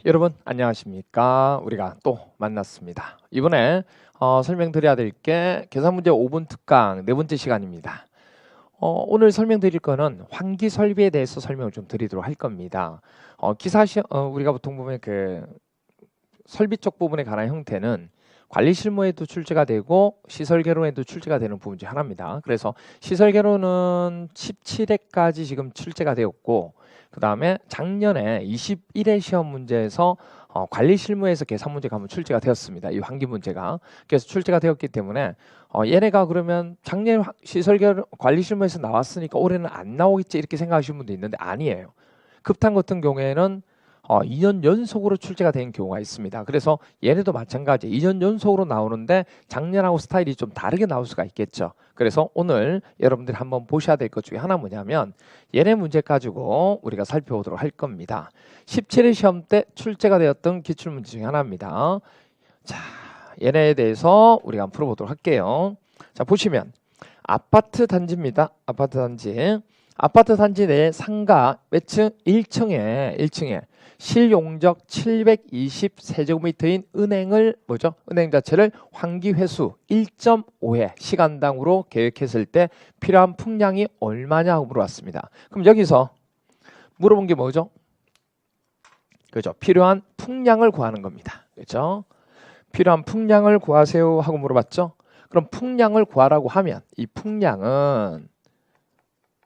여러분 안녕하십니까? 우리가 또 만났습니다. 이번에 설명드려야 될 게 계산문제 5분 특강 네 번째 시간입니다. 오늘 설명드릴 거는 환기 설비에 대해서 설명을 좀 드리도록 할 겁니다. 우리가 보통 보면 그 설비 쪽 부분에 관한 형태는 관리 실무에도 출제가 되고 시설 개론에도 출제가 되는 부분 중 하나입니다. 그래서 시설 개론은 17회까지 지금 출제가 되었고, 그 다음에 작년에 21회 시험 문제에서 관리 실무에서 계산 문제가 한번 출제가 되었습니다. 이 환기 문제가. 그래서 출제가 되었기 때문에 얘네가 그러면 작년 시설 개론 관리 실무에서 나왔으니까 올해는 안 나오겠지 이렇게 생각하시는 분도 있는데 아니에요. 급탕 같은 경우에는 2년 연속으로 출제가 된 경우가 있습니다. 그래서 얘네도 마찬가지 2년 연속으로 나오는데 작년하고 스타일이 좀 다르게 나올 수가 있겠죠. 그래서 오늘 여러분들이 한번 보셔야 될 것 중에 하나 뭐냐면 얘네 문제 가지고 우리가 살펴보도록 할 겁니다. 17회 시험 때 출제가 되었던 기출문제 중에 하나입니다. 자, 얘네에 대해서 우리가 한번 풀어보도록 할게요. 자, 보시면 아파트 단지입니다. 아파트 단지 내에 상가 몇 층? 1층에 실용적 720세제곱미터인 은행을 은행 자체를 환기 회수 1.5회 시간당으로 계획했을 때 필요한 풍량이 얼마냐고 물어봤습니다. 그럼 여기서 물어본 게 뭐죠? 그죠? 필요한 풍량을 구하는 겁니다. 그죠? 필요한 풍량을 구하세요 하고 물어봤죠? 그럼 풍량을 구하라고 하면 이 풍량은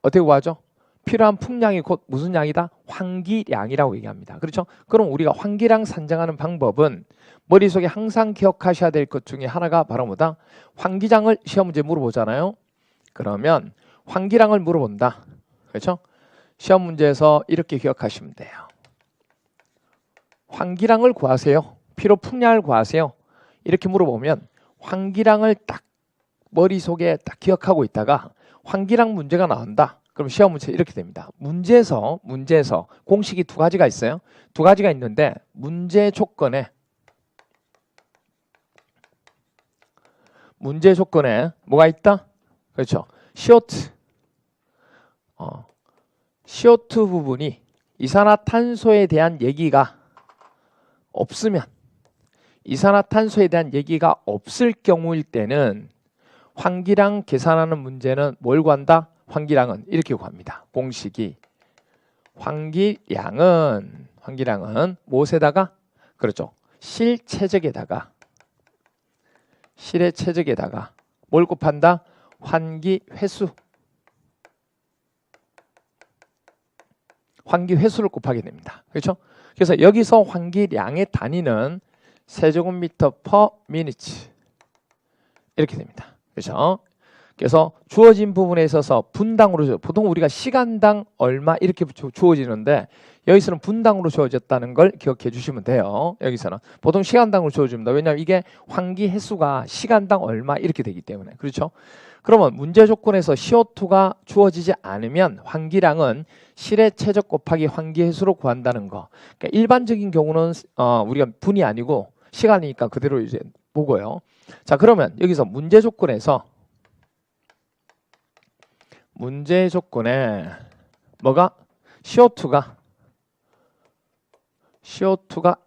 어떻게 구하죠? 필요한 풍량이 곧 무슨 양이다? 환기량이라고 얘기합니다. 그렇죠? 그럼 우리가 환기량 산정하는 방법은 머릿속에 항상 기억하셔야 될 것 중에 하나가 바로 뭐다? 환기량을 시험 문제 물어보잖아요. 그러면 환기량을 물어본다. 그렇죠? 시험 문제에서 이렇게 기억하시면 돼요. 환기량을 구하세요. 필요 풍량을 구하세요. 이렇게 물어보면 환기량을 딱 머릿속에 딱 기억하고 있다가 환기량 문제가 나온다. 그럼 시험 문제 이렇게 됩니다. 문제에서 공식이 두 가지가 있어요. 두 가지가 있는데 문제 조건에 뭐가 있다? 그렇죠. CO2 부분이 이산화탄소에 대한 얘기가 없으면 이산화탄소에 대한 얘기가 없을 경우일 때는 환기량 계산하는 문제는 뭘 구한다? 환기량은 이렇게 구합니다. 공식이 환기량은 무엇에다가? 그렇죠. 실의 최적에다가 뭘 곱한다? 환기 회수를 곱하게 됩니다. 그렇죠? 그래서 여기서 환기량의 단위는 세제곱미터 per minute 이렇게 됩니다. 그렇죠? 그래서 주어진 부분에 있어서 분당으로 보통 우리가 시간당 얼마 이렇게 주어지는데 여기서는 분당으로 주어졌다는 걸 기억해 주시면 돼요. 여기서는 보통 시간당으로 주어집니다. 왜냐하면 이게 환기 횟수가 시간당 얼마 이렇게 되기 때문에. 그렇죠? 그러면 문제 조건에서 CO2가 주어지지 않으면 환기량은 실의 최적 곱하기 환기 횟수로 구한다는 거. 그러니까 일반적인 경우는 우리가 분이 아니고 시간이니까 그대로 이제 보고요. 자, 그러면 여기서 문제 조건에 뭐가? CO2가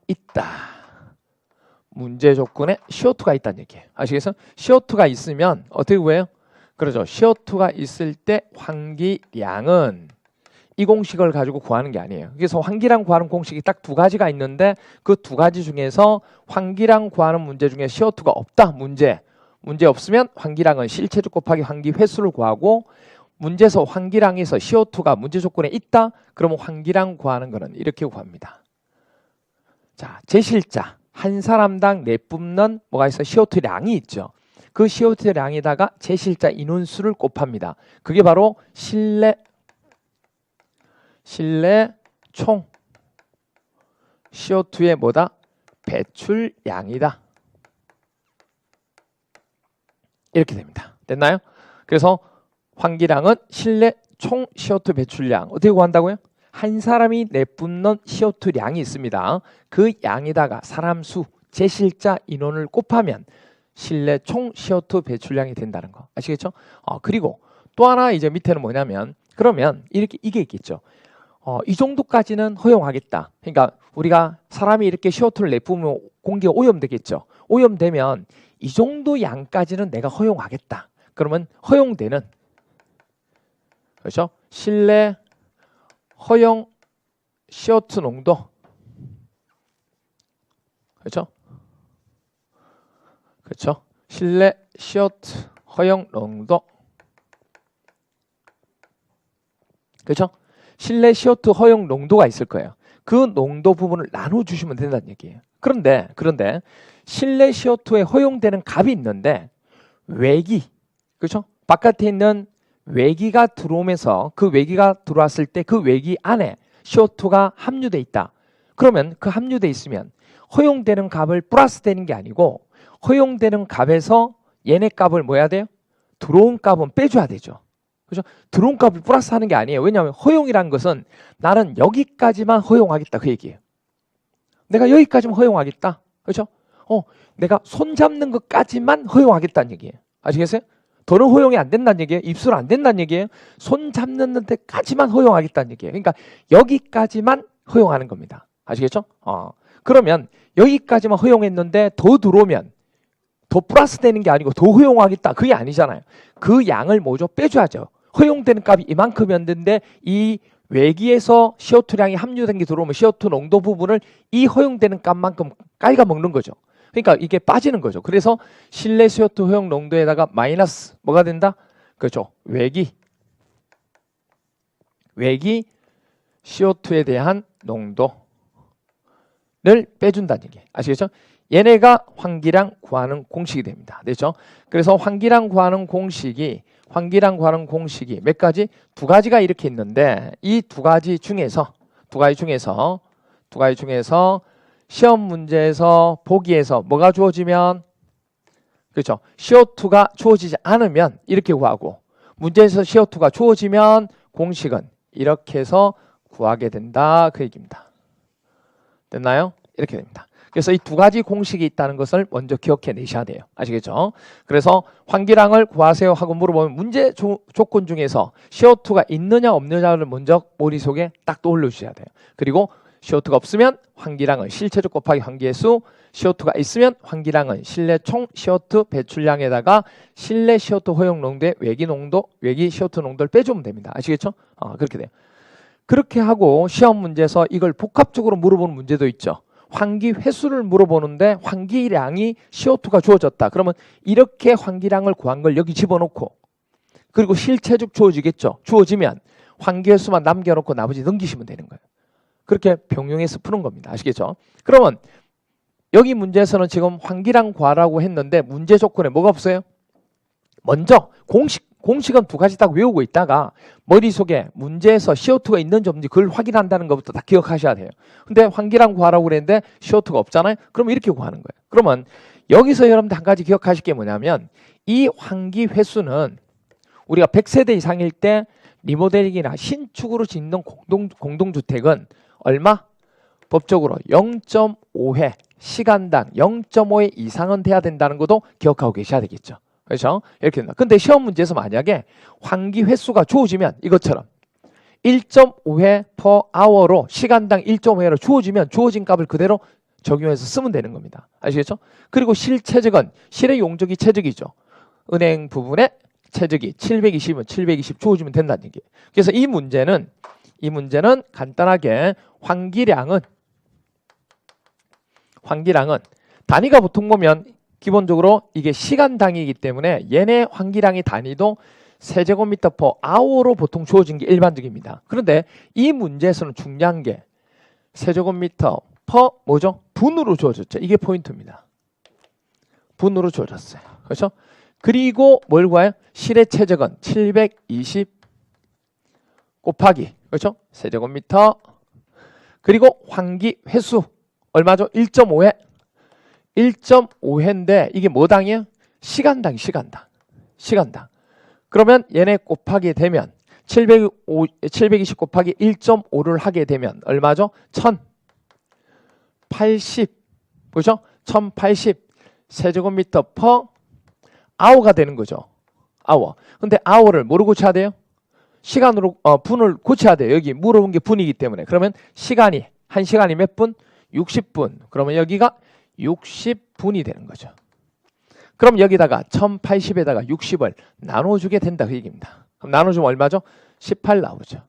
있다. 문제 조건에 CO2가 있다는 얘기예요. 아시겠어요? CO2가 있으면 어떻게 구해요? 그렇죠. CO2가 있을 때 환기량은 이 공식을 가지고 구하는 게 아니에요. 그래서 환기량 구하는 공식이 딱 두 가지가 있는데 그 두 가지 중에서 환기량 구하는 문제 중에 CO2가 없다. 문제 없으면 환기량은 실체적 곱하기 환기 횟수를 구하고 문제에서 환기량에서 CO2가 문제 조건에 있다. 그러면 환기량 구하는 거는 이렇게 구합니다. 자, 제실자 한 사람당 내뿜는 뭐가 있어? CO2량이 있죠. 그 CO2량에다가 제실자 인원수를 곱합니다. 그게 바로 실내 총 CO2의 뭐다? 배출량이다. 이렇게 됩니다. 됐나요? 그래서 환기량은 실내 총 CO2 배출량 어떻게 구한다고요? 한 사람이 내뿜는 CO2 량이 있습니다. 그 양에다가 사람 수, 제실자 인원을 곱하면 실내 총 CO2 배출량이 된다는 거 아시겠죠? 그리고 또 하나 이제 밑에는 뭐냐면 그러면 이렇게 이게 있겠죠. 이 정도까지는 허용하겠다. 그러니까 우리가 사람이 이렇게 CO2를 내뿜으면 공기가 오염되겠죠. 오염되면 이 정도 양까지는 내가 허용하겠다. 그러면 허용되는, 그렇죠? 실내 허용 CO2 농도, 그렇죠? 그렇죠? 실내 CO2 허용 농도, 그렇죠? 실내 CO2 허용 농도가 있을 거예요. 그 농도 부분을 나눠주시면 된다는 얘기예요. 그런데 실내 CO2에 허용되는 값이 있는데 외기, 그렇죠? 바깥에 있는 외기가 들어오면서 그 외기가 들어왔을 때 그 외기 안에 CO2가 함유돼 있다. 그러면 그 함유돼 있으면 허용되는 값을 플러스 되는 게 아니고 허용되는 값에서 얘네 값을 뭐 해야 돼요? 들어온 값은 빼줘야 되죠. 그죠? 들어온 값을 플러스 하는 게 아니에요. 왜냐하면 허용이라는 것은 나는 여기까지만 허용하겠다 그 얘기예요. 내가 여기까지만 허용하겠다. 그렇죠? 내가 손 잡는 것까지만 허용하겠다는 얘기예요. 아시겠어요? 더는 허용이 안 된다는 얘기예요. 입술 안 된다는 얘기예요. 손 잡는 데까지만 허용하겠다는 얘기예요. 그러니까 여기까지만 허용하는 겁니다. 아시겠죠? 그러면 여기까지만 허용했는데 더 들어오면 더 플러스 되는 게 아니고 더 허용하겠다. 그게 아니잖아요. 그 양을 뭐죠? 빼줘야죠. 허용되는 값이 이만큼이었는데 이 외기에서 CO2량이 함유된 게 들어오면 CO2 농도 부분을 이 허용되는 값만큼 깔가 먹는 거죠. 그러니까 이게 빠지는 거죠. 그래서 실내 CO2 허용 농도에다가 마이너스 뭐가 된다? 그렇죠. 외기 CO2에 대한 농도를 빼준다는 얘기. 아시겠죠? 얘네가 환기량 구하는 공식이 됩니다. 됐죠? 그래서 환기량 구하는 공식이 몇 가지? 두 가지가 이렇게 있는데 이 두 가지 중에서 시험 문제에서 보기에서 뭐가 주어지면 그렇죠. CO2가 주어지지 않으면 이렇게 구하고 문제에서 CO2가 주어지면 공식은 이렇게 해서 구하게 된다. 그 얘기입니다. 됐나요? 이렇게 됩니다. 그래서 이 두 가지 공식이 있다는 것을 먼저 기억해 내셔야 돼요. 아시겠죠? 그래서 환기량을 구하세요 하고 물어보면 문제 조건 중에서 CO2가 있느냐 없느냐를 먼저 머릿속에 딱 떠올려 주셔야 돼요. 그리고 CO2가 없으면 환기량은 실체적 곱하기 환기해수, CO2가 있으면 환기량은 실내 총 CO2 배출량에다가 실내 CO2 허용 농도의 외기 CO2 농도를 빼주면 됩니다. 아시겠죠? 그렇게 돼요. 그렇게 하고 시험 문제에서 이걸 복합적으로 물어보는 문제도 있죠. 환기 횟수를 물어보는데 환기량이 CO2가 주어졌다. 그러면 이렇게 환기량을 구한 걸 여기 집어넣고 그리고 실체적 주어지겠죠. 주어지면 환기 횟수만 남겨놓고 나머지 넘기시면 되는 거예요. 그렇게 병용해서 푸는 겁니다. 아시겠죠? 그러면 여기 문제에서는 지금 환기량 구하라고 했는데 문제 조건에 뭐가 없어요? 먼저 공식은 두 가지 딱 외우고 있다가 머릿속에 문제에서 CO2가 있는지 없는지 그걸 확인한다는 것부터 다 기억하셔야 돼요. 근데 환기량 구하라고 그랬는데 CO2가 없잖아요. 그럼 이렇게 구하는 거예요. 그러면 여기서 여러분들 한 가지 기억하실 게 뭐냐면 이 환기 횟수는 우리가 100세대 이상일 때 리모델링이나 신축으로 짓는 공동주택은 얼마? 법적으로 0.5회 시간당 0.5회 이상은 돼야 된다는 것도 기억하고 계셔야 되겠죠. 그렇죠? 이렇게 된다. 근데 시험 문제에서 만약에 환기 횟수가 주어지면 이것처럼 1.5회 per hour로 시간당 1.5회로 주어지면 주어진 값을 그대로 적용해서 쓰면 되는 겁니다. 아시겠죠? 그리고 실체적은 실의 용적이 최적이죠. 은행 부분에 최적이 720이면 720 주어지면 된다는 얘기예요. 그래서 이 문제는 간단하게 환기량은 단위가 보통 보면 기본적으로 이게 시간당이기 때문에 얘네 환기량의 단위도 세제곱미터 per hour로 보통 주어진 게 일반적입니다. 그런데 이 문제에서는 중요한 게 세제곱미터 per 뭐죠? 분으로 주어졌죠. 이게 포인트입니다. 분으로 주어졌어요. 그렇죠? 그리고 뭘 구해요? 실의 최적은 720 곱하기 그렇죠? 세제곱미터 그리고 환기 횟수 얼마죠? 1.5회 1.5회인데 이게 뭐 당이에요? 시간당. 그러면 얘네 곱하게 되면 720 곱하기 1.5를 하게 되면 얼마죠? 1080 그렇죠? 1080 세제곱미터 per hour가 되는 거죠. hour. 근데 hour를 뭐로 고쳐야 돼요? 시간으로 분을 고쳐야 돼요. 여기 물어본 게 분이기 때문에. 그러면 시간이 1시간이 몇 분? 60분. 그러면 여기가 60분이 되는 거죠. 그럼 여기다가 1080에다가 60을 나눠주게 된다 그 얘기입니다. 그럼 나눠주면 얼마죠? 18 나오죠.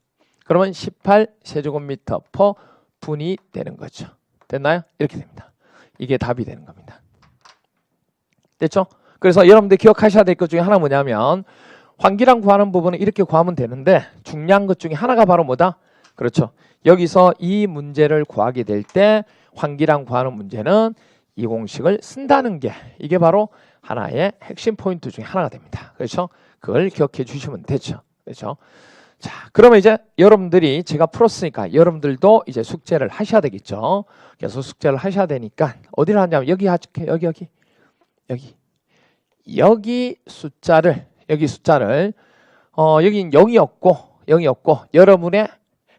그러면 18 세제곱미터 퍼 분이 되는 거죠. 됐나요? 이렇게 됩니다. 이게 답이 되는 겁니다. 됐죠? 그래서 여러분들 기억하셔야 될 것 중에 하나 뭐냐면 환기량 구하는 부분은 이렇게 구하면 되는데 중요한 것 중에 하나가 바로 뭐다? 그렇죠. 여기서 이 문제를 구하게 될 때 환기량 구하는 문제는 이 공식을 쓴다는 게 이게 바로 하나의 핵심 포인트 중에 하나가 됩니다. 그렇죠? 그걸 기억해 주시면 되죠. 그렇죠? 자, 그러면 이제 여러분들이 제가 풀었으니까 여러분들도 이제 숙제를 하셔야 되겠죠. 그래서 숙제를 하셔야 되니까 어디를 하냐면 여기 할게. 여기 숫자를 여기 0이었고 여러분의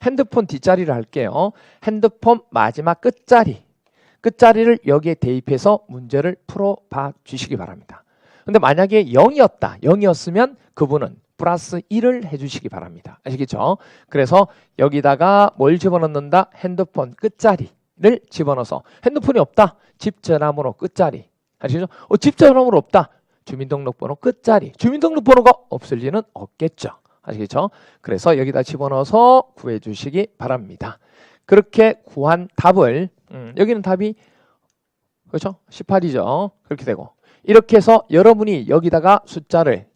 핸드폰 뒷자리를 할게요. 핸드폰 마지막 끝자리를 여기에 대입해서 문제를 풀어봐 주시기 바랍니다. 근데 만약에 0이었으면 그분은 플러스 1을 해주시기 바랍니다. 아시겠죠? 그래서 여기다가 뭘 집어넣는다? 핸드폰 끝자리를 집어넣어서 핸드폰이 없다? 집전화번호 끝자리. 아시죠? 집전화번호 없다? 주민등록번호 끝자리. 주민등록번호가 없을 리는 없겠죠. 아시겠죠? 그래서 여기다 집어넣어서 구해주시기 바랍니다. 그렇게 구한 답을 여기는 답이 그렇죠? 18이죠. 그렇게 되고 이렇게 해서 여러분이 여기다가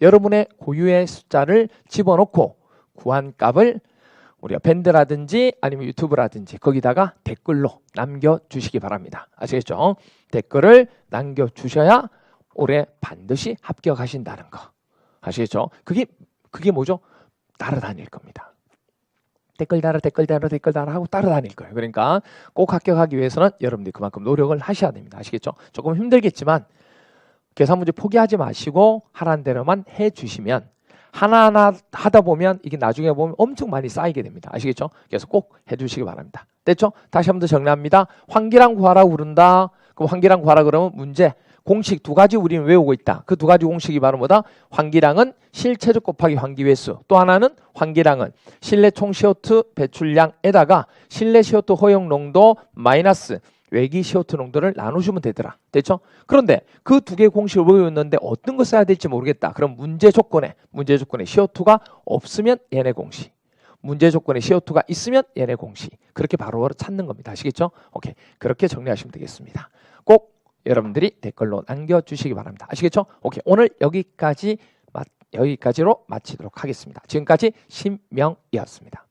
여러분의 고유의 숫자를 집어넣고 구한 값을 우리가 밴드라든지 아니면 유튜브라든지 거기다가 댓글로 남겨주시기 바랍니다. 아시겠죠? 댓글을 남겨주셔야 올해 반드시 합격하신다는 거. 아시겠죠? 그게 뭐죠? 따라다닐 겁니다. 댓글 달아 하고 따라다닐 거예요. 그러니까 꼭 합격하기 위해서는 여러분들이 그만큼 노력을 하셔야 됩니다. 아시겠죠? 조금 힘들겠지만 계산 문제 포기하지 마시고 하라는 대로만 해주시면 하나하나 하다 보면 이게 나중에 보면 엄청 많이 쌓이게 됩니다. 아시겠죠? 그래서 꼭 해주시기 바랍니다. 됐죠? 다시 한번 더 정리합니다. 환기량 구하라고 부른다. 그럼 환기량 구하라 그러면 문제 공식 두 가지 우리는 외우고 있다. 그 두 가지 공식이 바로 뭐다? 환기량은 실체적 곱하기 환기회수. 또 하나는 환기량은 실내 총 CO2 배출량에다가 실내 CO2 허용 농도 마이너스 외기 CO2 농도를 나누시면 되더라. 됐죠? 그런데 그 두 개의 공식을 외웠는데 어떤 거 써야 될지 모르겠다. 그럼 문제 조건에 CO2가 없으면 얘네 공식. 문제 조건에 CO2가 있으면 얘네 공식. 그렇게 바로 찾는 겁니다. 아시겠죠? 오케이. 그렇게 정리하시면 되겠습니다. 꼭 여러분들이 댓글로 남겨주시기 바랍니다. 아시겠죠? 오케이. 오늘 여기까지로 마치도록 하겠습니다. 지금까지 신명이었습니다.